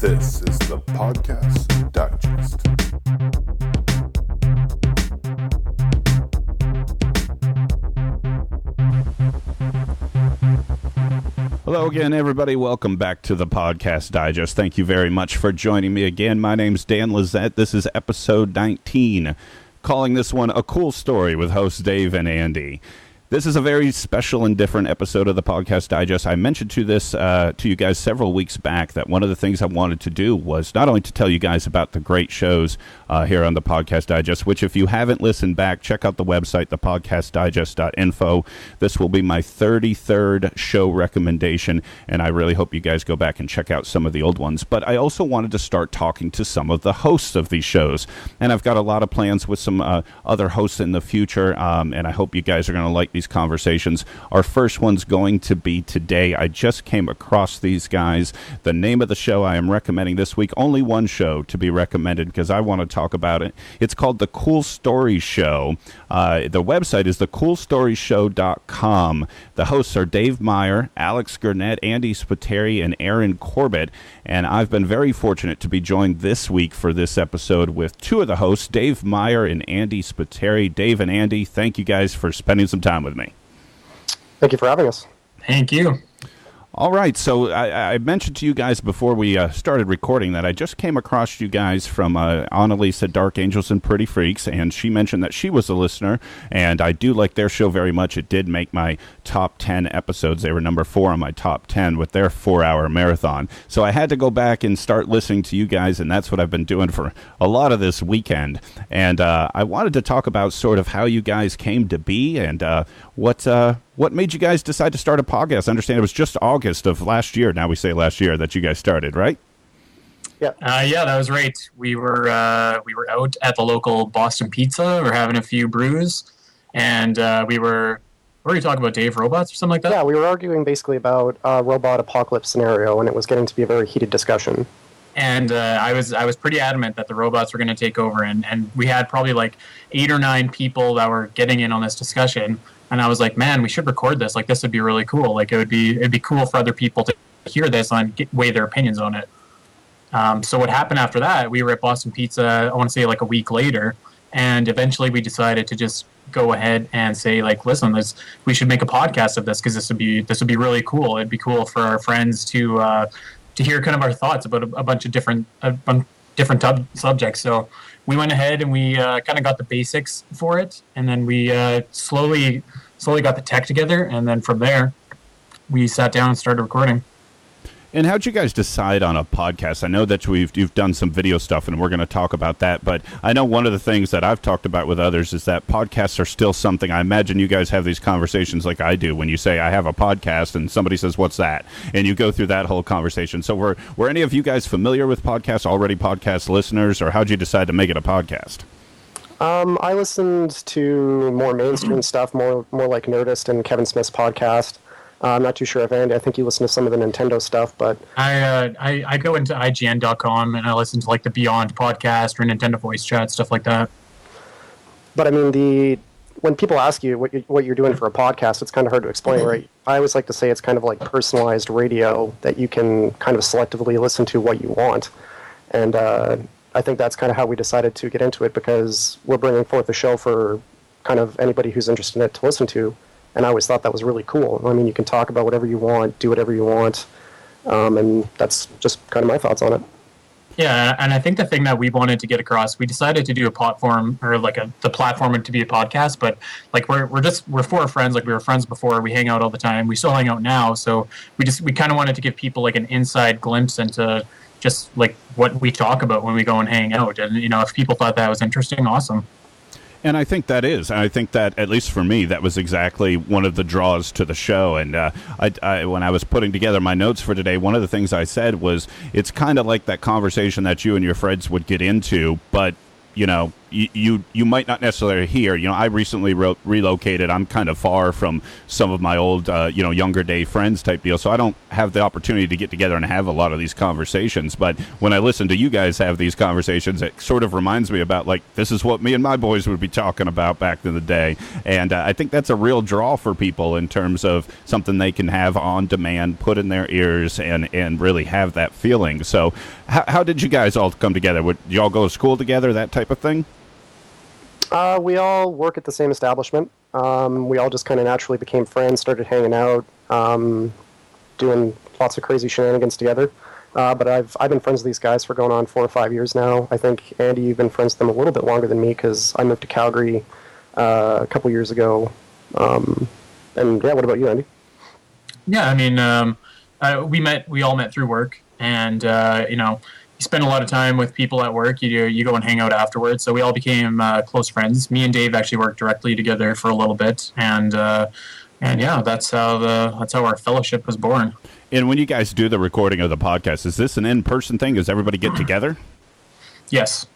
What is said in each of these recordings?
This is the Podcast Digest. Hello again, everybody. Welcome back to the Podcast Digest. Thank you very much for joining me again. My name's Dan Lizette. This is episode 19, calling this one A Cool Story with hosts Dave and Andy. This is a very special and different episode of the Podcast Digest. I mentioned to you guys several weeks back that one of the things I wanted to do was not only to tell you guys about the great shows here on the Podcast Digest, which if you haven't listened back, check out the website, thepodcastdigest.info. This will be my 33rd show recommendation, and I really hope you guys go back and check out some of the old ones. But I also wanted to start talking to some of the hosts of these shows, and I've got a lot of plans with some other hosts in the future, and I hope you guys are going to like these conversations. Our first one's going to be today. I just came across these guys. The name of the show I am recommending this week, only one show to be recommended because I want to talk about it. It's called The Cool Story Show. The website is thecoolstoryshow.com. The hosts are Dave Maier, Alex Gurnett, Andy Spiteri, and Aaron Corbett. And I've been very fortunate to be joined this week for this episode with two of the hosts, Dave Maier and Andy Spiteri. Dave and Andy, thank you guys for spending some time with me. Thank you for having us. Thank you. All right, so I mentioned to you guys before we started recording that I just came across you guys from Annalise at Dark Angels and Pretty Freaks, and she mentioned that she was a listener, and I do like their show very much. It did make my top 10 episodes. They were number 4 on my top 10 with their 4-hour marathon. So I had to go back and start listening to you guys, and that's what I've been doing for a lot of this weekend. And I wanted to talk about sort of how you guys came to be and what made you guys decide to start a podcast? I understand it was just August of last year. Now we say last year that you guys started, right? Yeah, that was right. We were out at the local Boston Pizza. We're having a few brews, and we were. What were you talking about, Dave? Robots or something like that? Yeah, we were arguing basically about a robot apocalypse scenario, and it was getting to be a very heated discussion. And I was pretty adamant that the robots were going to take over, and we had probably like 8 or 9 people that were getting in on this discussion. And I was like, man, we should record this. Like, this would be really cool. Like, it'd be cool for other people to hear this and weigh their opinions on it. So what happened after that? We were at Boston Pizza, I want to say like a week later, and eventually we decided to just go ahead and say, like, listen, we should make a podcast of this because this would be really cool. It'd be cool for our friends to hear kind of our thoughts about a bunch of different subjects. So we went ahead and we kind of got the basics for it, and then we slowly got the tech together, and then from there we sat down and started recording. And how'd you guys decide on a podcast? I know that you've done some video stuff, and we're going to talk about that, but I know one of the things that I've talked about with others is that podcasts are still something. I imagine you guys have these conversations like I do when you say, I have a podcast, and somebody says, what's that? And you go through that whole conversation. So were any of you guys familiar with podcasts, already podcast listeners, or how'd you decide to make it a podcast? I listened to more mainstream stuff, more like Nerdist and Kevin Smith's podcast. I'm not too sure if Andy, I think you listen to some of the Nintendo stuff, but I go into IGN.com and I listen to like the Beyond podcast or Nintendo Voice Chat, stuff like that. But I mean, when people ask you what you're doing for a podcast, it's kind of hard to explain, right? I always like to say it's kind of like personalized radio that you can kind of selectively listen to what you want. And I think that's kind of how we decided to get into it, because we're bringing forth a show for kind of anybody who's interested in it to listen to. And I always thought that was really cool. I mean, you can talk about whatever you want, do whatever you want, and that's just kind of my thoughts on it. Yeah, and I think the thing that we wanted to get across, we decided to do a platform, or like the platform to be a podcast, but like we're 4 friends, like we were friends before, we hang out all the time, we still hang out now, so we kind of wanted to give people like an inside glimpse into just like what we talk about when we go and hang out, and if people thought that was interesting, awesome. And I think that is. I think that, at least for me, that was exactly one of the draws to the show. And I when I was putting together my notes for today, one of the things I said was, it's kind of like that conversation that you and your friends would get into, but, you might not necessarily hear. I recently relocated. I'm kind of far from some of my old younger day friends type deal, so I don't have the opportunity to get together and have a lot of these conversations. But when I listen to you guys have these conversations, it sort of reminds me about, like, this is what me and my boys would be talking about back in the day. And I think that's a real draw for people in terms of something they can have on demand, put in their ears, and really have that feeling. So how did you guys all come together? Would you all go to school together, that type of thing? We all work at the same establishment. We all just kind of naturally became friends, started hanging out, doing lots of crazy shenanigans together. But I've been friends with these guys for going on 4 or 5 years now. I think, Andy, you've been friends with them a little bit longer than me because I moved to Calgary a couple years ago. And yeah, what about you, Andy? Yeah, I mean, we all met through work, and you spend a lot of time with people at work. You go and hang out afterwards. So we all became close friends. Me and Dave actually worked directly together for a little bit, and yeah, that's how our fellowship was born. And when you guys do the recording of the podcast, is this an in-person thing? Does everybody get together? Yes.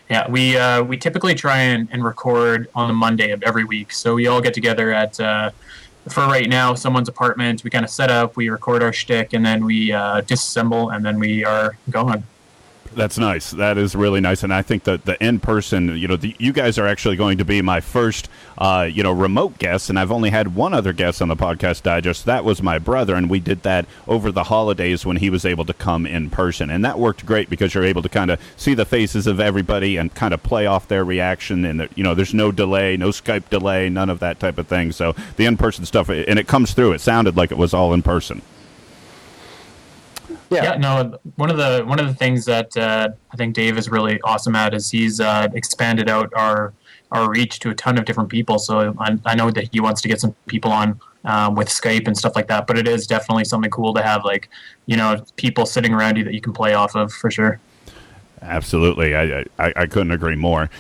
Yeah, we typically try and record on a Monday of every week. So we all get together at, for right now, someone's apartment. We kind of set up, we record our shtick, and then we disassemble, and then we are going. That's nice. That is really nice. And I think that the in-person, you guys are actually going to be my first, remote guest. And I've only had one other guest on the Podcast Digest. That was my brother. And we did that over the holidays when he was able to come in person. And that worked great because you're able to kind of see the faces of everybody and kind of play off their reaction. And, there's no delay, no Skype delay, none of that type of thing. So the in-person stuff, and it comes through. It sounded like it was all in person. Yeah, no. One of the things that I think Dave is really awesome at is he's expanded out our reach to a ton of different people. So I know that he wants to get some people on with Skype and stuff like that. But it is definitely something cool to have, people sitting around you that you can play off of, for sure. Absolutely. I couldn't agree more.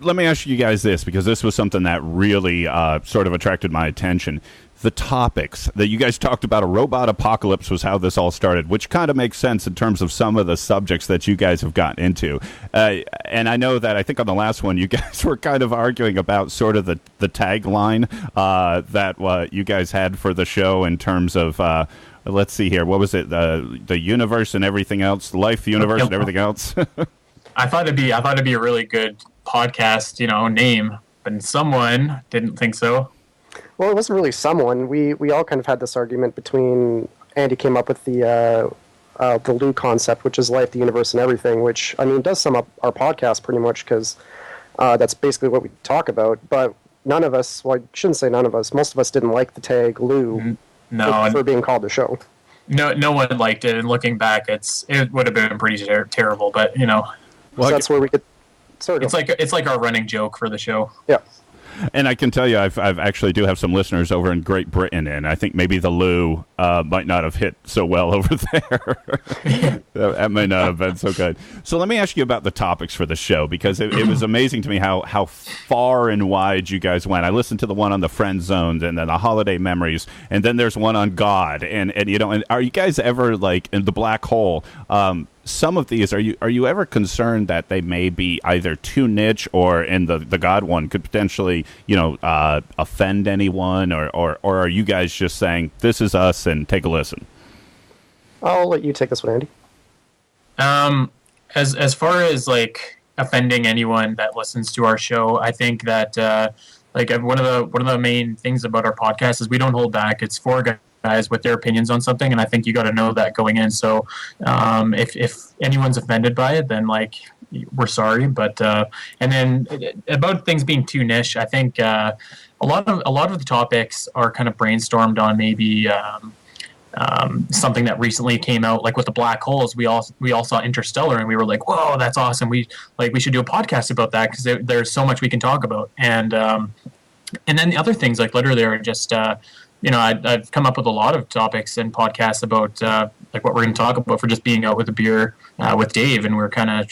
Let me ask you guys this, because this was something that really sort of attracted my attention. The topics that you guys talked about, a robot apocalypse was how this all started, which kind of makes sense in terms of some of the subjects that you guys have gotten into. And I know that I think on the last one, you guys were kind of arguing about sort of the tagline that you guys had for the show in terms of, let's see here, what was it? The universe and everything else, life, the universe, and everything else. I thought it'd be a really good podcast, name, but someone didn't think so. Well, it wasn't really someone. We all kind of had this argument between Andy came up with the Lou concept, which is life, the universe, and everything, which, I mean, does sum up our podcast pretty much because that's basically what we talk about. But none of us, well, I shouldn't say none of us, most of us didn't like the tag Lou for being called the show. No one liked it, and looking back, it would have been pretty terrible, but, Well, so that's where we could... Sorry, it's like our running joke for the show. Yeah. And I can tell you, I've actually do have some listeners over in Great Britain, and I think maybe the Lou might not have hit so well over there. That may not have been so good. So let me ask you about the topics for the show, because it was amazing to me how far and wide you guys went. I listened to the one on the friend zones and then the holiday memories, and then there's one on God. And are you guys ever, like, in the black hole? Some of these, are you ever concerned that they may be either too niche, or in the God one could potentially, offend anyone, or are you guys just saying this is us and take a listen? I'll let you take this one, Andy. As far as like offending anyone that listens to our show, I think that one of the main things about our podcast is we don't hold back. It's for guys with their opinions on something, and I think you got to know that going in. So if anyone's offended by it, then we're sorry. But and then about things being too niche, I think a lot of the topics are kind of brainstormed on maybe something that recently came out, like with the black holes. We all saw Interstellar, and we were like, whoa, that's awesome. We should do a podcast about that because there's so much we can talk about. And then the other things, like literally, are just I've come up with a lot of topics and podcasts about what we're going to talk about for just being out with a beer with Dave, and we're kind of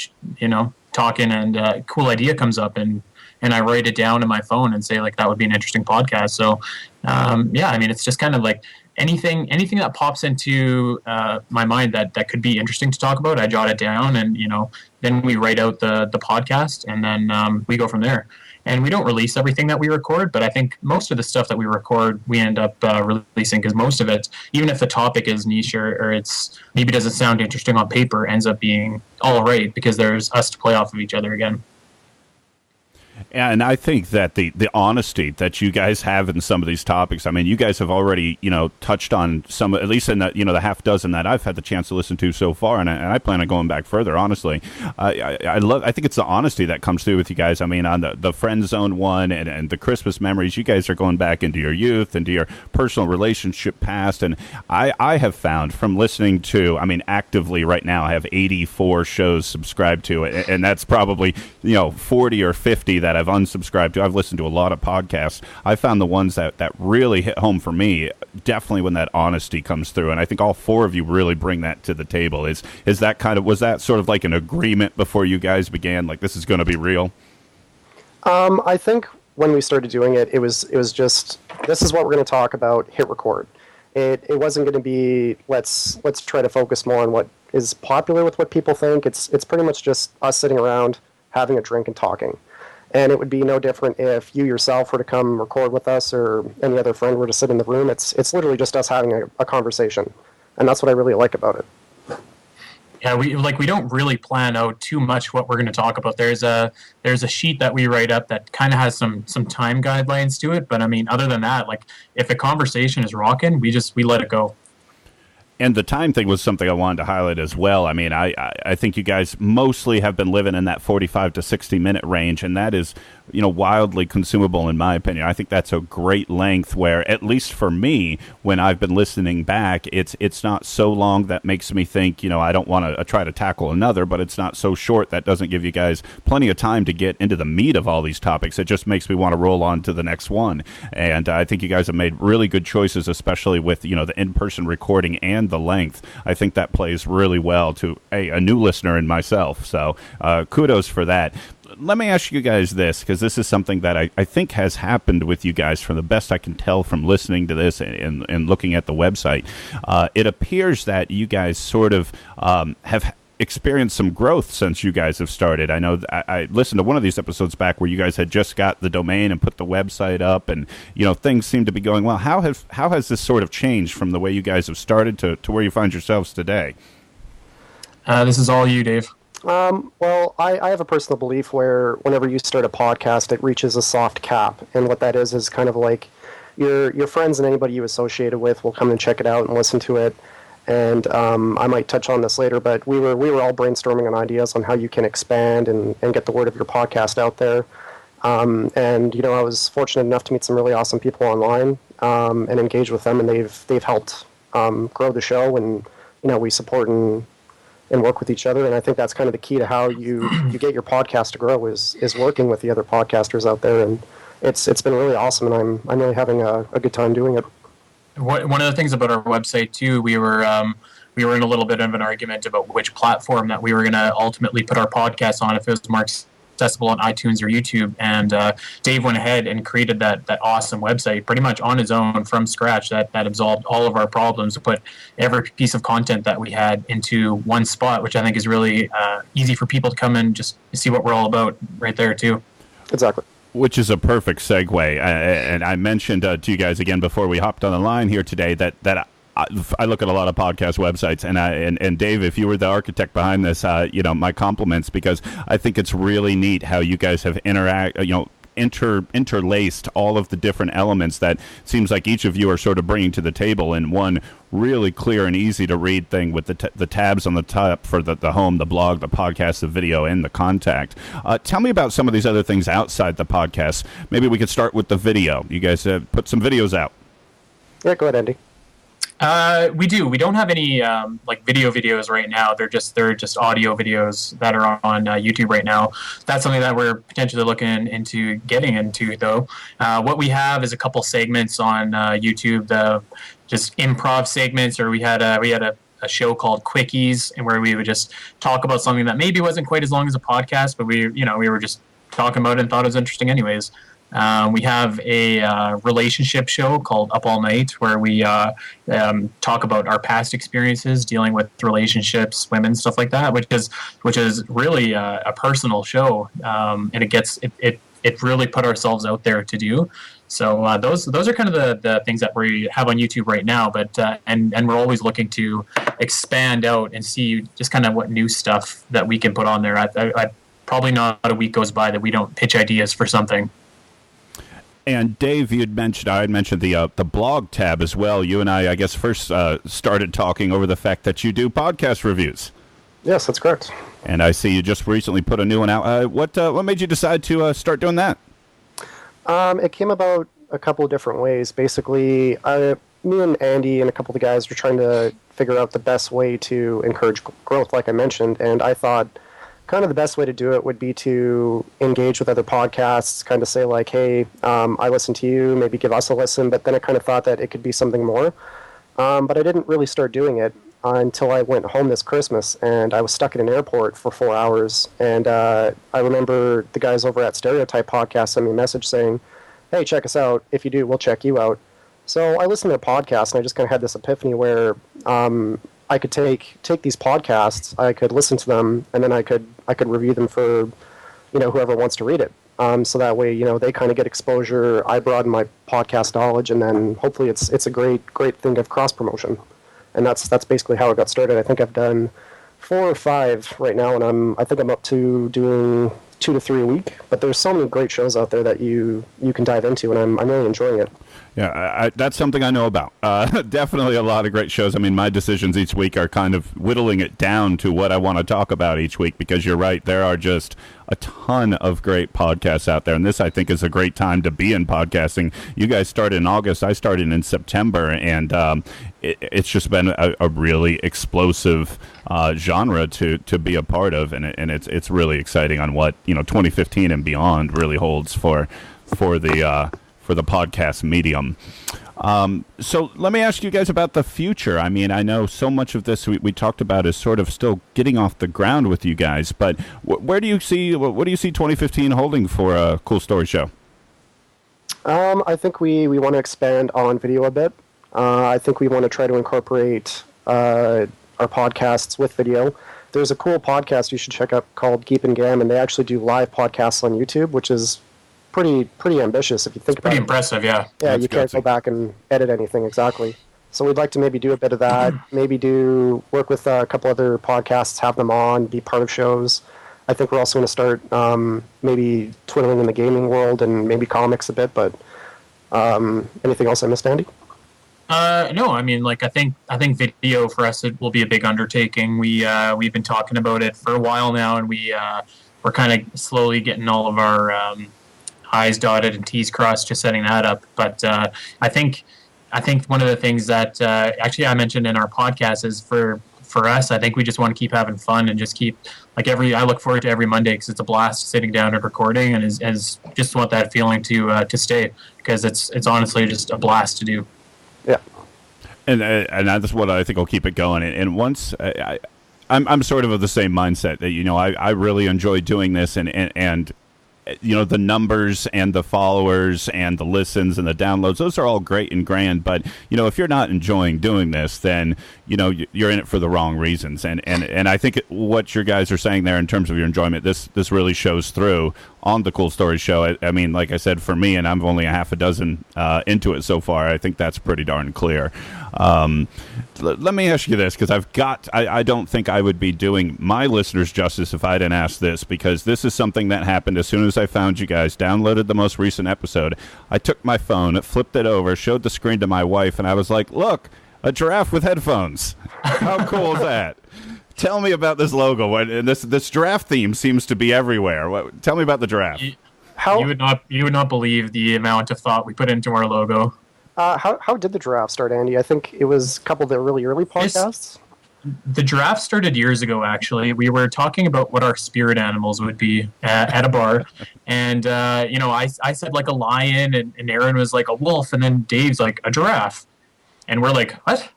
talking, and a cool idea comes up, and and I write it down in my phone and say like that would be an interesting podcast. So yeah, I mean, it's just kind of like anything that pops into my mind that could be interesting to talk about, I jot it down, and then we write out the podcast, and then we go from there. And we don't release everything that we record, but I think most of the stuff that we record, we end up releasing, because most of it, even if the topic is niche or it's maybe doesn't sound interesting on paper, ends up being all right because there's us to play off of each other again. And I think that the honesty that you guys have in some of these topics, I mean, you guys have already, touched on some, at least in the, the half dozen that I've had the chance to listen to so far, and I plan on going back further, honestly. I think it's the honesty that comes through with you guys. I mean, on the Friend Zone one and the Christmas memories, you guys are going back into your youth, into your personal relationship past, and I have found from listening to, I mean, actively right now, I have 84 shows subscribed to, and that's probably, 40 or 50 that I've unsubscribed to. I've listened to a lot of podcasts. I found the ones that really hit home for me, definitely when that honesty comes through. And I think all four of you really bring that to the table. Was that sort of like an agreement before you guys began, like this is going to be real? I think when we started doing it, it was just, this is what we're going to talk about, hit record. It wasn't going to be, let's try to focus more on what is popular with what people think. It's pretty much just us sitting around, having a drink and talking. And it would be no different if you yourself were to come record with us or any other friend were to sit in the room. It's literally just us having a conversation. And that's what I really like about it. Yeah, we don't really plan out too much what we're going to talk about. There's a sheet that we write up that kind of has some time guidelines to it. But I mean, other than that, like if a conversation is rocking, we let it go. And the time thing was something I wanted to highlight as well. I mean, I think you guys mostly have been living in that 45 to 60 minute range, and that is, wildly consumable in my opinion. I think that's a great length where, at least for me, when I've been listening back, it's not so long that makes me think, I don't want to try to tackle another, but it's not so short that doesn't give you guys plenty of time to get into the meat of all these topics. It just makes me want to roll on to the next one. And I think you guys have made really good choices, especially with, the in-person recording and the length. I think that plays really well to a new listener and myself. So kudos for that. Let me ask you guys this, because this is something that I think has happened with you guys from the best I can tell from listening to this and looking at the website. It appears that you guys sort of have experienced some growth since you guys have started. I know I listened to one of these episodes back where you guys had just got the domain and put the website up, and things seem to be going well. How has this sort of changed from the way you guys have started to where you find yourselves today? This is all you, Dave. Well, I have a personal belief where whenever you start a podcast, it reaches a soft cap, and what that is kind of like your friends and anybody you associated with will come and check it out and listen to it. And I might touch on this later, but we were all brainstorming on ideas on how you can expand and get the word of your podcast out there. And I was fortunate enough to meet some really awesome people online and engage with them, and they've helped grow the show, and we support and work with each other. And I think that's kind of the key to how you get your podcast to grow is working with the other podcasters out there. And it's been really awesome, and I'm really having a good time doing it. One of the things about our website too, we were in a little bit of an argument about which platform that we were going to ultimately put our podcast on, if it was more accessible on iTunes or YouTube. And Dave went ahead and created that awesome website pretty much on his own from scratch that absolved all of our problems to put every piece of content that we had into one spot, which I think is really easy for people to come and just see what we're all about right there too. Exactly. Which is a perfect segue, and I mentioned to you guys again before we hopped on the line here today that I look at a lot of podcast websites, and Dave, if you were the architect behind this, my compliments, because I think it's really neat how you guys have interlaced all of the different elements that seems like each of you are sort of bringing to the table in one really clear and easy to read thing with the tabs on the top for the home, the blog, the podcast, the video, and the contact. Tell me about some of these other things outside the podcast. Maybe we could start with the video. You guys put some videos out. Yeah, go ahead, Andy. We do. We don't have any video videos right now. They're just audio videos that are on YouTube right now. That's something that we're potentially looking into getting into, though. What we have is a couple segments on YouTube, just improv segments, or we had a show called Quickies, and where we would just talk about something that maybe wasn't quite as long as a podcast, but we were just talking about it and thought it was interesting anyways. We have a relationship show called Up All Night where we talk about our past experiences dealing with relationships, women, stuff like that, which is really a personal show, and it really put ourselves out there to do. So those are kind of the things that we have on YouTube right now, but and we're always looking to expand out and see just kind of what new stuff that we can put on there. I probably not a week goes by that we don't pitch ideas for something. And Dave, I had mentioned the blog tab as well. You and I guess, first started talking over the fact that you do podcast reviews. Yes, that's correct. And I see you just recently put a new one out. What made you decide to start doing that? It came about a couple of different ways. Basically, me and Andy and a couple of the guys were trying to figure out the best way to encourage growth, like I mentioned, and I thought kind of the best way to do it would be to engage with other podcasts, kind of say like, hey, I listen to you, maybe give us a listen, but then I kind of thought that it could be something more. But I didn't really start doing it until I went home this Christmas, and I was stuck in an airport for 4 hours, and I remember the guys over at Stereotype Podcast sent me a message saying, hey, check us out. If you do, we'll check you out. So I listened to a podcast, and I just kind of had this epiphany where I could take these podcasts, I could listen to them, and then I could review them for, whoever wants to read it. So that way, they kind of get exposure. I broaden my podcast knowledge, and then hopefully it's a great thing of cross promotion. And that's basically how it got started. I think I've done 4 or 5 right now, and I think I'm up to doing 2 to 3 a week. But there's so many great shows out there that you can dive into, and I'm really enjoying it. Yeah, that's something I know about. Definitely a lot of great shows. I mean, my decisions each week are kind of whittling it down to what I want to talk about each week, because you're right, there are just a ton of great podcasts out there, and this, I think, is a great time to be in podcasting. You guys started in August, I started in September, and it's just been a really explosive genre to be a part of, and it's really exciting on what 2015 and beyond really holds for the podcast medium. So let me ask you guys about the future. I mean, I know so much of this we talked about is sort of still getting off the ground with you guys, but what do you see 2015 holding for a Cool Story Show? I think we want to expand on video a bit. I think we want to try to incorporate our podcasts with video. There's a cool podcast you should check out called Geep and Gam, and they actually do live podcasts on YouTube, which is pretty ambitious if you think about it. Pretty impressive, yeah. Yeah, you can't go back and edit anything exactly. So we'd like to maybe do a bit of that, maybe work with a couple other podcasts, have them on, be part of shows. I think we're also going to start maybe twiddling in the gaming world and maybe comics a bit, but anything else I missed, Andy? No, I mean, I think video for us, it will be a big undertaking. We've been talking about it for a while now, and we're kind of slowly getting all of our I's dotted and T's crossed, just setting that up. But I think one of the things that actually I mentioned in our podcast is for us, I think we just want to keep having fun and just keep I look forward to every Monday because it's a blast sitting down and recording, and is just want that feeling to stay, because it's honestly just a blast to do. Yeah, and that's what I think will keep it going. And once I'm sort of the same mindset that I really enjoy doing this, and the numbers and the followers and the listens and the downloads, those are all great and grand, but if you're not enjoying doing this, then you're in it for the wrong reasons, and I think what your guys are saying there in terms of your enjoyment, this really shows through on the Cool Story Show. I mean, like I said, for me, and I'm only a half a dozen into it so far, I think that's pretty darn clear. Let me ask you this, because I don't think I would be doing my listeners justice if I didn't ask this, because this is something that happened as soon as I found you guys, downloaded the most recent episode. I took my phone, flipped it over, showed the screen to my wife, and I was like, look, a giraffe with headphones. How cool is that? Tell me about this logo. And this giraffe theme seems to be everywhere. Tell me about the giraffe. You would not believe the amount of thought we put into our logo. How did the giraffe start, Andy? I think it was a couple of the really early podcasts. The giraffe started years ago, actually. We were talking about what our spirit animals would be at a bar. And, I said like a lion, and Aaron was like a wolf, and then Dave's like a giraffe. And we're like, what?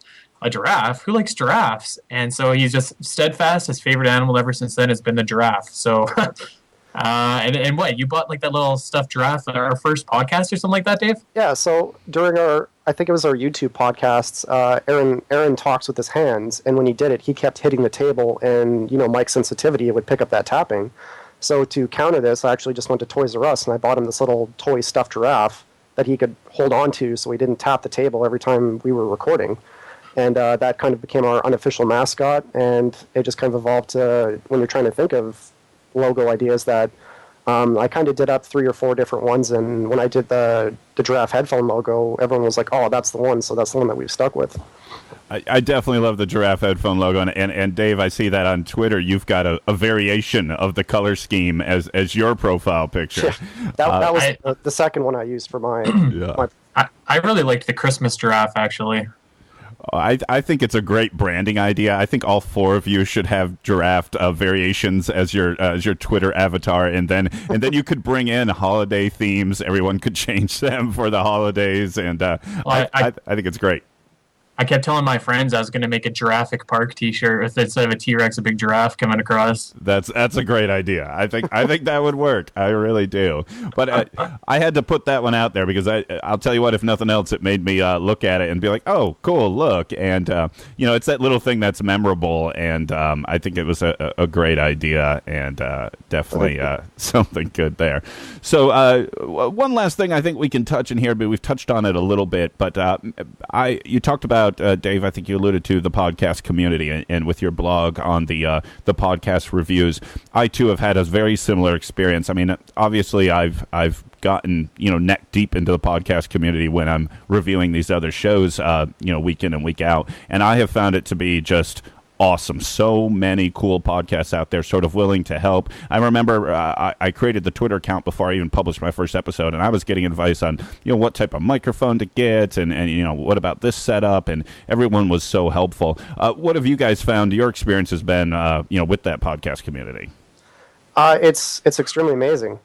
A giraffe? Who likes giraffes? And so he's just steadfast. His favorite animal ever since then has been the giraffe. So And what, you bought like that little stuffed giraffe at our first podcast or something like that, Dave? Yeah, so during I think it was our YouTube podcasts, Aaron talks with his hands, and when he did it, he kept hitting the table, and, mic sensitivity, it would pick up that tapping. So to counter this, I actually just went to Toys R Us, and I bought him this little toy stuffed giraffe that he could hold on to so he didn't tap the table every time we were recording. And that kind of became our unofficial mascot, and it just kind of evolved to, when you're trying to think of logo ideas, that I kind of did up 3 or 4 different ones, and when I did the Giraffe headphone logo, everyone was like, oh, that's the one, so that's the one that we've stuck with. I definitely love the Giraffe headphone logo, and Dave, I see that on Twitter. You've got a variation of the color scheme as your profile picture. Yeah, that was the second one I used for my... Yeah. I really liked the Christmas giraffe, actually. I think it's a great branding idea. I think all 4 of you should have giraffe variations as your Twitter avatar, and then you could bring in holiday themes. Everyone could change them for the holidays, and I think it's great. I kept telling my friends I was going to make a Jurassic Park T-shirt with, instead of a T-Rex, a big giraffe coming across. That's a great idea. I think that would work. I really do. But I had to put that one out there because I'll tell you what, if nothing else, it made me look at it and be like, oh, cool, look. And it's that little thing that's memorable. And I think it was a great idea, and definitely something good there. So one last thing I think we can touch in here, but we've touched on it a little bit. But you talked about, Dave, I think you alluded to the podcast community, and with your blog on the podcast reviews, I too have had a very similar experience. I mean, obviously, I've gotten neck deep into the podcast community when I'm reviewing these other shows, week in and week out, and I have found it to be just awesome. So many cool podcasts out there sort of willing to help. I remember I created the Twitter account before I even published my first episode, and I was getting advice on what type of microphone to get, and what about this setup, and everyone was so helpful. What have you guys found your experience has been with that podcast community? It's extremely amazing.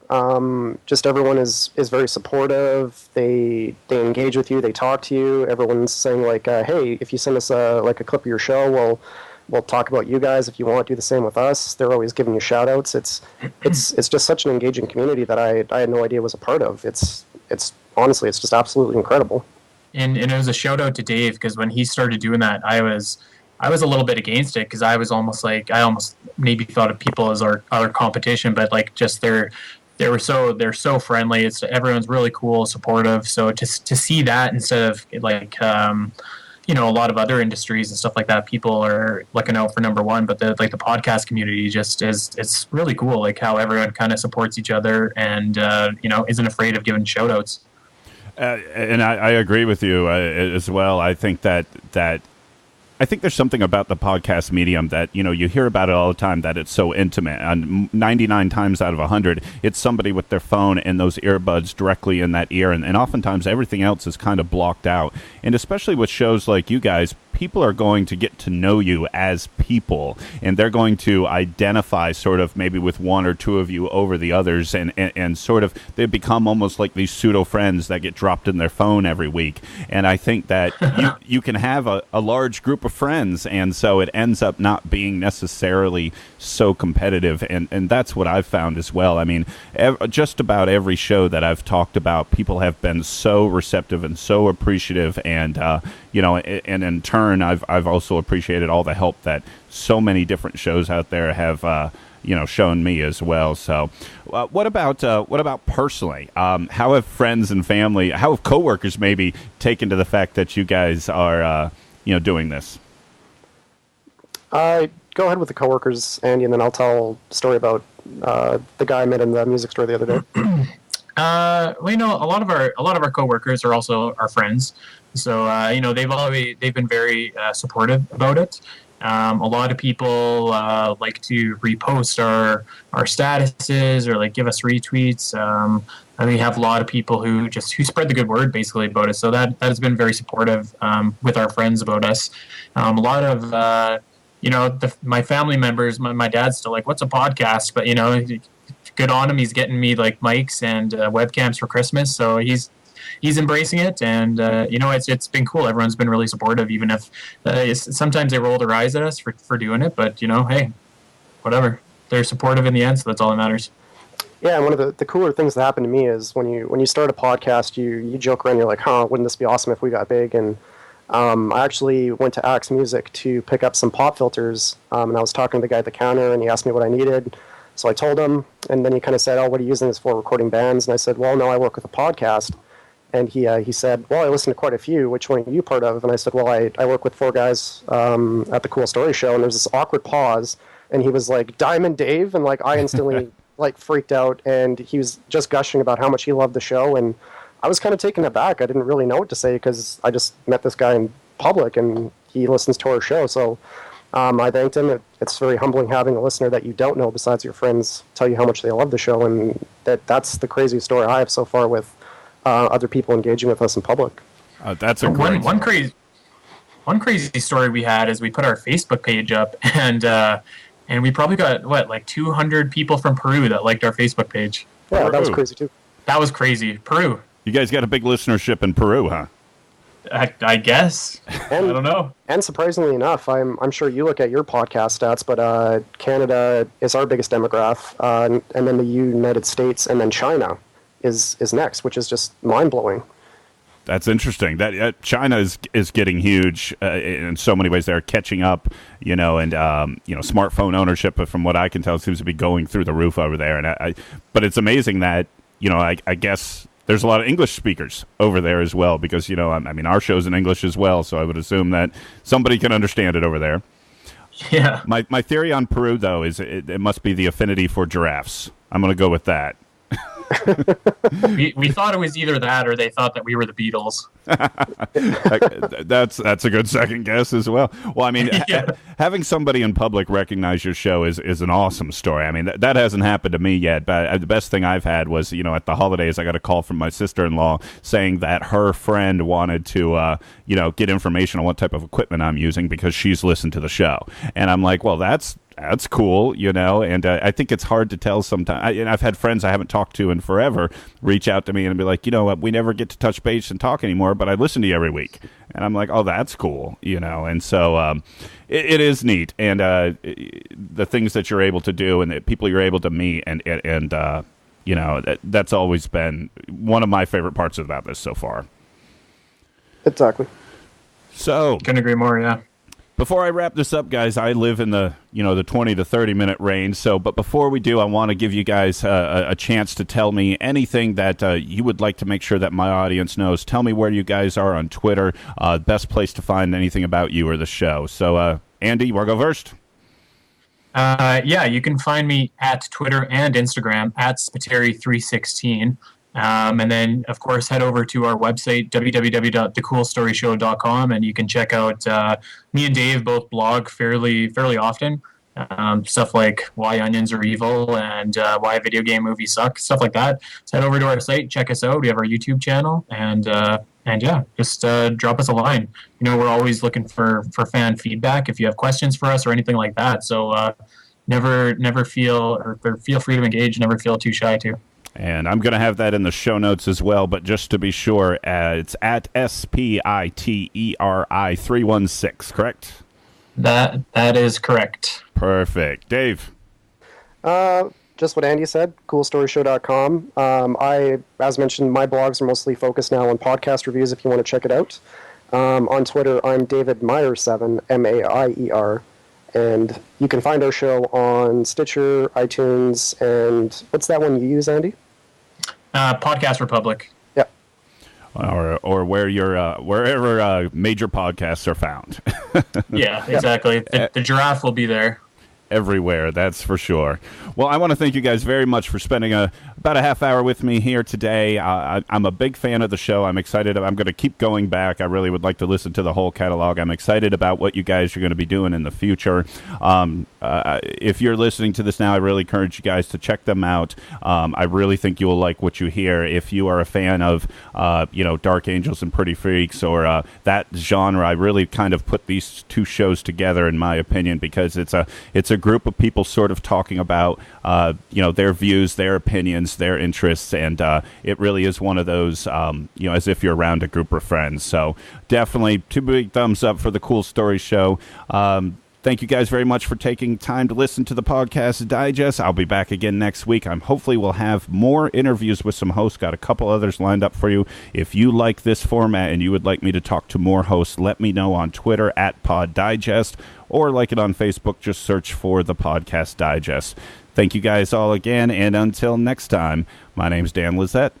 Just everyone is very supportive. They engage with you. They talk to you. Everyone's saying like, hey, if you send us a clip of your show, we'll talk about you guys. If you want, do the same with us. They're always giving you shout outs. It's just such an engaging community that I had no idea was a part of. It's honestly, it's just absolutely incredible. And it was a shout out to Dave, because when he started doing that, I was a little bit against it, because I almost maybe thought of people as our competition, but like just they're so friendly. Everyone's really cool, supportive. So to see that instead of like a lot of other industries and stuff like that, people are looking out for number one, but the podcast community it's really cool, like how everyone kind of supports each other and isn't afraid of giving shout outs. And I agree with you as well. I think that I think there's something about the podcast medium that, you hear about it all the time, that it's so intimate. And 99 times out of 100, it's somebody with their phone and those earbuds directly in that ear. And oftentimes everything else is kind of blocked out. And especially with shows like you guys, people are going to get to know you as people, and they're going to identify sort of maybe with one or two of you over the others, and sort of they become almost like these pseudo friends that get dropped in their phone every week. And I think that you can have a large group of friends, and so it ends up not being necessarily so competitive, and that's what I've found as well. I mean, just about every show that I've talked about, people have been so receptive and so appreciative, and and in turn, I've also appreciated all the help that so many different shows out there have shown me as well. So, what about personally? How have friends and family, how have coworkers maybe taken to the fact that you guys are doing this? Go ahead with the coworkers, Andy, and then I'll tell a story about the guy I met in the music store the other day. A lot of our coworkers are also our friends. So they've been very supportive about it. A lot of people like to repost our statuses or like give us retweets. And we have a lot of people who spread the good word basically about us. So that has been very supportive with our friends about us. A lot of my family members. My dad's still like, "What's a podcast?" But good on him. He's getting me like mics and webcams for Christmas. So he's embracing it, and it's been cool. Everyone's been really supportive, even if sometimes they roll their eyes at us for doing it. But hey, whatever. They're supportive in the end, so that's all that matters. Yeah, and one of the cooler things that happened to me is when you start a podcast, you joke around, you're like, huh, wouldn't this be awesome if we got big? And I actually went to Axe Music to pick up some pop filters, and I was talking to the guy at the counter, and he asked me what I needed. So I told him, and then he kind of said, oh, what are you using this for, recording bands? And I said, well, no, I work with a podcast. And he said, well, I listen to quite a few. Which one are you part of? And I said, well, I work with 4 guys at the Cool Story Show. And there's this awkward pause, and he was like, Diamond Dave? And like I instantly like freaked out, and he was just gushing about how much he loved the show. And I was kind of taken aback. I didn't really know what to say because I just met this guy in public, and he listens to our show. So I thanked him. It's very humbling having a listener that you don't know besides your friends tell you how much they love the show, and that's the craziest story I have so far with other people engaging with us in public. That's a great one crazy story we had is we put our Facebook page up, and we probably got like 200 people from Peru that liked our Facebook page. Yeah, that was crazy too. That was crazy. Peru. You guys got a big listenership in Peru, huh? I guess. And, I don't know. And surprisingly enough, I'm sure you look at your podcast stats, but Canada is our biggest demographic, and then the United States, and then China is next, which is just mind-blowing. That's interesting. That China is getting huge in so many ways. They're catching up, and smartphone ownership, from what I can tell, seems to be going through the roof over there. And but it's amazing that I guess there's a lot of English speakers over there as well, because our show's in English as well, so I would assume that somebody can understand it over there. Yeah. My theory on Peru, though, is it must be the affinity for giraffes. I'm going to go with that. we thought it was either that or they thought that we were the Beatles. That's a good second guess as well. Well, I mean, Yeah. Having somebody in public recognize your show is an awesome story. I mean, that hasn't happened to me yet, but the best thing I've had was, at the holidays, I got a call from my sister-in-law saying that her friend wanted to, get information on what type of equipment I'm using because she's listened to the show. And I'm like, well, that's cool, and I think it's hard to tell sometimes. I've had friends I haven't talked to in forever reach out to me and be like, we never get to touch base and talk anymore, but I listen to you every week. And I'm like, oh, that's cool, and so it is neat. And the things that you're able to do and the people you're able to meet and that's always been one of my favorite parts about this so far. Exactly. So Couldn't agree more, yeah. Before I wrap this up, guys, I live in the 20 to 30 minute range. But before we do, I want to give you guys a chance to tell me anything that you would like to make sure that my audience knows. Tell me where you guys are on Twitter. Best place to find anything about you or the show. So, Andy, you want to go first? Yeah, you can find me at Twitter and Instagram at Spiteri316. And then, of course, head over to our website, www.thecoolstoryshow.com, and you can check out me and Dave both blog fairly often. Stuff like why onions are evil and why video game movies suck, stuff like that. So head over to our site, check us out. We have our YouTube channel, and yeah, just drop us a line. We're always looking for fan feedback if you have questions for us or anything like that. So never feel free to engage. Never feel too shy to. And I'm going to have that in the show notes as well, but just to be sure, it's at SPITERI316, correct? That is correct. Perfect. Dave? Just what Andy said, coolstoryshow.com. As mentioned, my blogs are mostly focused now on podcast reviews if you want to check it out. On Twitter, I'm David Maier 7, Maier. And you can find our show on Stitcher, iTunes, and what's that one you use, Andy? Podcast Republic. Yeah. Or where wherever major podcasts are found. Yeah, exactly. The Giraffe will be there. Everywhere, that's for sure. Well, I want to thank you guys very much for spending about a half hour with me here today. I'm a big fan of the show. I'm excited. I'm going to keep going back. I really would like to listen to the whole catalog. I'm excited about what you guys are going to be doing in the future. If you're listening to this now, I really encourage you guys to check them out. I really think you will like what you hear. If you are a fan of, Dark Angels and Pretty Freaks or that genre, I really kind of put these two shows together, in my opinion, because it's a group of people sort of talking about, their views, their opinions, their interests, and it really is one of those, as if you're around a group of friends. So definitely 2 big thumbs up for the Cool Story Show. Thank you guys very much for taking time to listen to the Podcast Digest. I'll be back again next week. Hopefully we'll have more interviews with some hosts. Got a couple others lined up for you. If you like this format and you would like me to talk to more hosts, let me know on Twitter @PodDigest, or like it on Facebook. Just search for the Podcast Digest. Thank you guys all again, and until next time, my name's Dan Lizette.